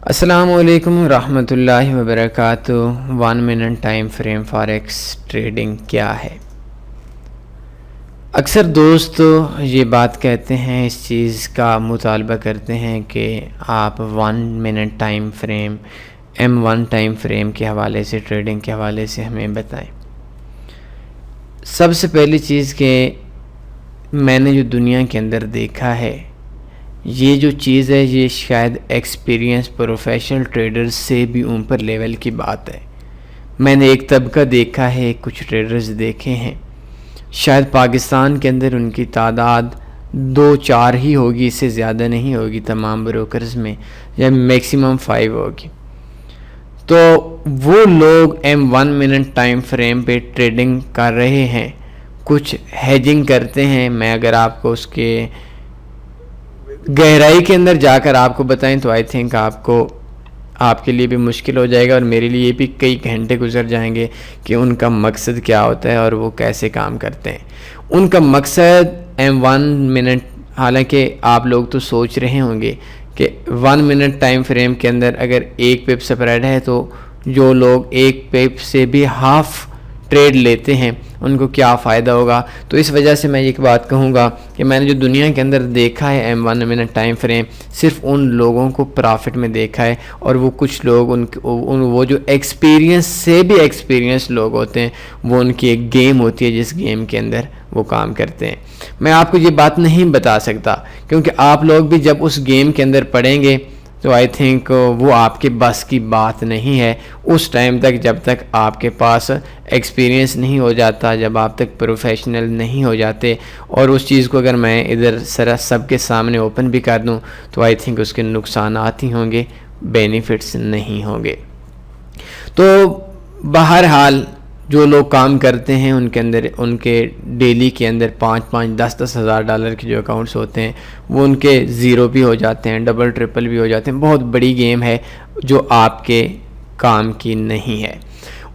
السلام علیکم ورحمۃ اللہ وبرکاتہ۔ 1 minute time frame forex trading کیا ہے؟ اکثر دوست یہ بات کہتے ہیں، اس چیز کا مطالبہ کرتے ہیں کہ آپ 1 minute time frame M1 time frame کے حوالے سے، ٹریڈنگ کے حوالے سے ہمیں بتائیں۔ سب سے پہلی چیز کہ میں نے جو دنیا کے اندر دیکھا ہے، یہ جو چیز ہے یہ شاید ایکسپیرینس پروفیشنل ٹریڈرز سے بھی اوپر لیول کی بات ہے۔ میں نے ایک طبقہ دیکھا ہے، کچھ ٹریڈرز دیکھے ہیں، شاید پاکستان کے اندر ان کی تعداد 2-4 ہی ہوگی، اس سے زیادہ نہیں ہوگی تمام بروکرز میں، یا میکسیمم 5 ہوگی۔ تو وہ لوگ M1 منٹ ٹائم فریم پہ ٹریڈنگ کر رہے ہیں، کچھ ہیجنگ کرتے ہیں۔ میں اگر آپ کو اس کے گہرائی کے اندر جا کر آپ کو بتائیں تو آئی تھنک آپ کے لیے بھی مشکل ہو جائے گا، اور میرے لیے بھی کئی گھنٹے گزر جائیں گے کہ ان کا مقصد کیا ہوتا ہے اور وہ کیسے کام کرتے ہیں۔ ان کا مقصد M1 منٹ، حالانکہ آپ لوگ تو سوچ رہے ہوں گے کہ 1 منٹ ٹائم فریم کے اندر اگر 1 پپ سپریڈ ہے تو جو لوگ 1 پپ سے بھی ہاف ٹریڈ لیتے ہیں ان کو کیا فائدہ ہوگا۔ تو اس وجہ سے میں ایک بات کہوں گا کہ میں نے جو دنیا کے اندر دیکھا ہے M1 منٹ ٹائم فریم، صرف ان لوگوں کو پرافٹ میں دیکھا ہے، اور وہ کچھ لوگ وہ جو ایکسپیرینس سے بھی ایکسپیرینس لوگ ہوتے ہیں، وہ ان کی ایک گیم ہوتی ہے جس گیم کے اندر وہ کام کرتے ہیں۔ میں آپ کو یہ بات نہیں بتا سکتا، کیونکہ آپ لوگ بھی جب اس گیم کے اندر پڑیں گے تو آئی تھنک وہ آپ کے بس کی بات نہیں ہے اس ٹائم تک، جب تک آپ کے پاس ایکسپیرینس نہیں ہو جاتا، جب آپ تک پروفیشنل نہیں ہو جاتے۔ اور اس چیز کو اگر میں ادھر سب کے سامنے اوپن بھی کر دوں تو آئی تھنک اس کے نقصانات ہی ہوں گے، بینیفٹس نہیں ہوں گے۔ تو بہرحال جو لوگ کام کرتے ہیں ان کے ڈیلی کے اندر 5-10 ہزار ڈالر کے جو اکاؤنٹس ہوتے ہیں وہ ان کے زیرو بھی ہو جاتے ہیں، ڈبل ٹرپل بھی ہو جاتے ہیں۔ بہت بڑی گیم ہے جو آپ کے کام کی نہیں ہے۔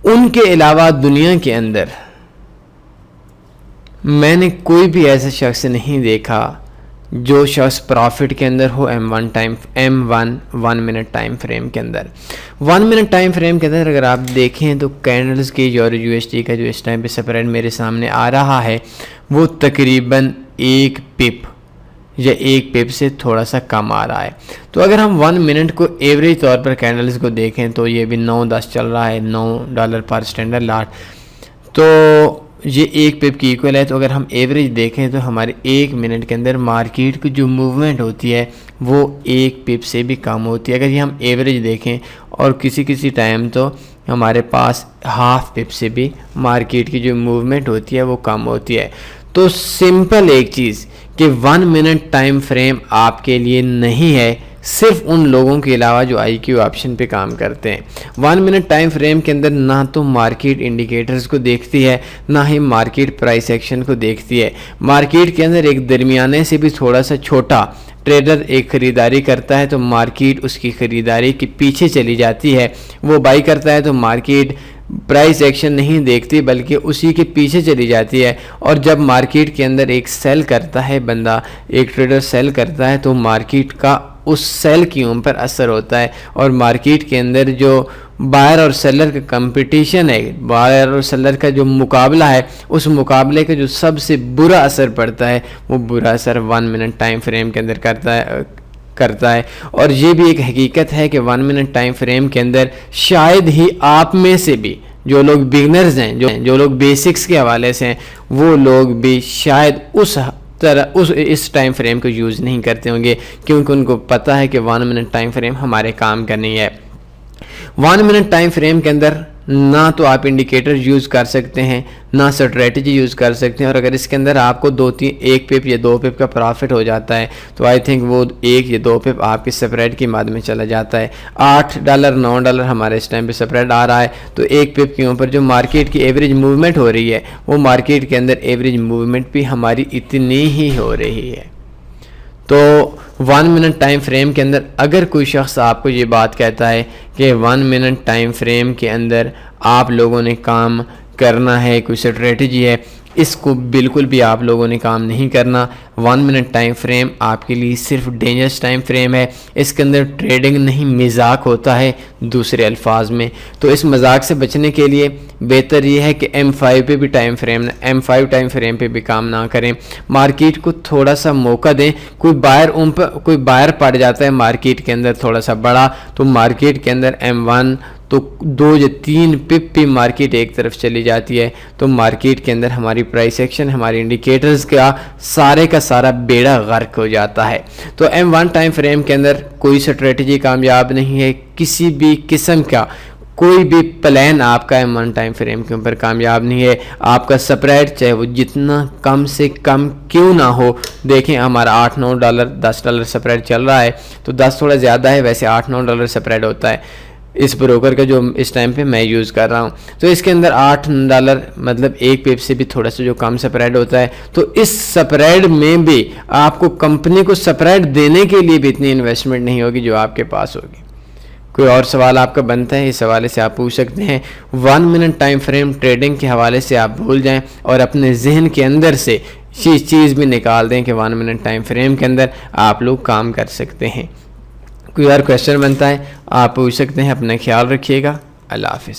ان کے علاوہ دنیا کے اندر میں نے کوئی بھی ایسا شخص نہیں دیکھا جو شخص پرافٹ کے اندر ہو M1 منٹ ٹائم فریم کے اندر۔ 1 منٹ ٹائم فریم کے اندر اگر آپ دیکھیں تو کینڈلز کی جو USD کا جو اس ٹائم پہ سپریڈ میرے سامنے آ رہا ہے وہ تقریباً 1 پپ یا 1 پپ سے تھوڑا سا کم آ رہا ہے۔ تو اگر ہم 1 منٹ کو ایوریج طور پر کینڈلز کو دیکھیں تو یہ بھی 9.10 چل رہا ہے، $9 پر اسٹینڈرڈ لاٹ، تو یہ 1 پپ کی ایکول ہے۔ تو اگر ہم ایوریج دیکھیں تو ہمارے 1 منٹ کے اندر مارکیٹ کی جو موومنٹ ہوتی ہے وہ 1 پپ سے بھی کم ہوتی ہے۔ اگر یہ ہم ایوریج دیکھیں، اور کسی ٹائم تو ہمارے پاس ہاف پپ سے بھی مارکیٹ کی جو موومنٹ ہوتی ہے وہ کم ہوتی ہے۔ تو سمپل ایک چیز کہ 1 منٹ ٹائم فریم آپ کے لیے نہیں ہے، صرف ان لوگوں کے علاوہ جو IQ آپشن پہ کام کرتے ہیں۔ 1 منٹ ٹائم فریم کے اندر نہ تو مارکیٹ انڈیکیٹرز کو دیکھتی ہے، نہ ہی مارکیٹ پرائس ایکشن کو دیکھتی ہے۔ مارکیٹ کے اندر ایک درمیانے سے بھی تھوڑا سا چھوٹا ٹریڈر ایک خریداری کرتا ہے تو مارکیٹ اس کی خریداری کے پیچھے چلی جاتی ہے، وہ بائی کرتا ہے تو مارکیٹ پرائس ایکشن نہیں دیکھتی بلکہ اسی کے پیچھے چلی جاتی ہے۔ اور جب مارکیٹ کے اندر ایک سیل کرتا ہے بندہ، ایک ٹریڈر سیل کرتا ہے تو مارکیٹ کا اس سیل کی اوپر اثر ہوتا ہے، اور مارکیٹ کے اندر جو بائر اور سیلر کا کمپٹیشن ہے، بائر اور سیلر کا جو مقابلہ ہے، اس مقابلے کا جو سب سے برا اثر پڑتا ہے وہ برا اثر 1 منٹ ٹائم فریم کے اندر کرتا ہے۔ اور یہ بھی ایک حقیقت ہے کہ 1 منٹ ٹائم فریم کے اندر شاید ہی آپ میں سے بھی جو لوگ بگنرز ہیں، جو لوگ بیسکس کے حوالے سے ہیں، وہ لوگ بھی شاید اس ٹائم فریم کو یوز نہیں کرتے ہوں گے، کیونکہ ان کو پتہ ہے کہ 1 منٹ ٹائم فریم ہمارے کام کا نہیں ہے۔ 1 منٹ ٹائم فریم کے اندر نہ تو آپ انڈیکیٹر یوز کر سکتے ہیں، نہ اسٹریٹجی یوز کر سکتے ہیں، اور اگر اس کے اندر آپ کو 1 پپ یا 2 پپ کا پرافٹ ہو جاتا ہے تو آئی تھنک وہ 1 یا 2 پپ آپ کے سپریڈ کی مد میں چلا جاتا ہے۔ $8 $9 ہمارے اس ٹائم پہ سپریڈ آ رہا ہے، تو 1 پپ کے اوپر جو مارکیٹ کی ایوریج موومنٹ ہو رہی ہے وہ مارکیٹ کے اندر ایوریج موومنٹ بھی ہماری اتنی ہی ہو رہی ہے۔ تو 1 منٹ ٹائم فریم کے اندر اگر کوئی شخص آپ کو یہ بات کہتا ہے کہ 1 منٹ ٹائم فریم کے اندر آپ لوگوں نے کام کرنا ہے، کوئی اسٹریٹجی ہے، اس کو بالکل بھی آپ لوگوں نے کام نہیں کرنا. 1 منٹ ٹائم فریم آپ کے لیے صرف ڈینجرس ٹائم فریم ہے. اس کے اندر ٹریڈنگ نہیں، مذاق ہوتا ہے دوسرے الفاظ میں. تو اس مذاق سے بچنے کے لیے بہتر یہ ہے کہ M5 پہ بھی M5 ٹائم فریم پہ بھی کام نہ کریں. مارکیٹ کو تھوڑا سا موقع دیں. کوئی بائر پڑ جاتا ہے مارکیٹ کے اندر تھوڑا سا بڑا، تو مارکیٹ کے اندر M1 تو 2 یا 3 پپ پہ مارکیٹ ایک طرف چلی جاتی ہے. تو مارکیٹ کے اندر ہماری پرائس ایکشن، ہماری انڈیکیٹرز کا سارا بیڑا غرق ہو جاتا ہے. تو M1 ٹائم فریم کے اندر کوئی اسٹریٹجی کامیاب نہیں ہے. کسی بھی قسم کا کوئی بھی پلان آپ کا M1 ٹائم فریم کے اوپر کامیاب نہیں ہے. آپ کا سپریڈ چاہے وہ جتنا کم سے کم کیوں نہ ہو، دیکھیں ہمارا $8-9 $10 سپریڈ چل رہا ہے، تو 10 تھوڑا زیادہ ہے، ویسے $8-9 سپریڈ ہوتا ہے اس بروکر کا جو اس ٹائم پہ میں یوز کر رہا ہوں. تو اس کے اندر $8 مطلب ایک پپ سے بھی تھوڑا سا جو کم سپریڈ ہوتا ہے. تو اس سپریڈ میں بھی آپ کو کمپنی کو سپریڈ دینے کے لیے بھی اتنی انویسٹمنٹ نہیں ہوگی جو آپ کے پاس ہوگی. کوئی اور سوال آپ کا بنتا ہے اس حوالے سے آپ پوچھ سکتے ہیں. 1 منٹ ٹائم فریم ٹریڈنگ کے حوالے سے آپ بھول جائیں اور اپنے ذہن کے اندر سے یہ چیز بھی نکال دیں کہ 1 منٹ ٹائم فریم کے اندر آپ لوگ کام کر سکتے ہیں. کوئی اور کویسچن بنتا ہے آپ پوچھ سکتے ہیں. اپنا خیال رکھیے گا. اللہ حافظ.